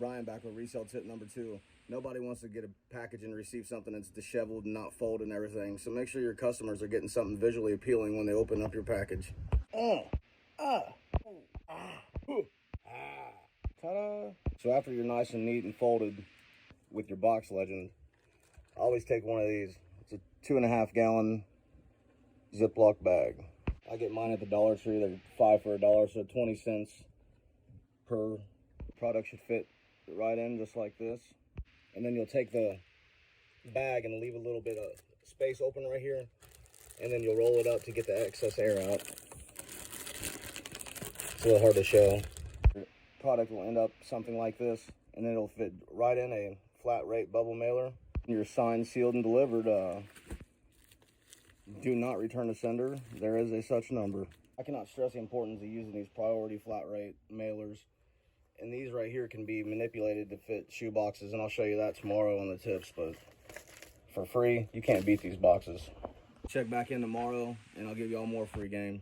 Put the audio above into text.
Brian back with resale tip number 2. Nobody wants to get a package and receive something that's disheveled and not folded and everything. So make sure your customers are getting something visually appealing when they open up your package. Ta-da! So after you're nice and neat and folded with your box legend, I always take one of these. It's a 2.5 gallon Ziploc bag. I get mine at the Dollar Tree. They're 5 for $1, so 20 cents per product. Should fit right in just like this. And then you'll take the bag and leave a little bit of space open right here, and then you'll roll it up to get the excess air out. It's a little hard to show. Your product will end up something like this, and then it'll fit right in a flat rate bubble mailer. You're signed, sealed, and delivered. Do not return to sender. There is a such number. I cannot stress the importance of using these priority flat rate mailers. And these right here can be manipulated to fit shoe boxes, and I'll show you that tomorrow on the tips. But for free, you can't beat these boxes. Check back in tomorrow, and I'll give you all more free game.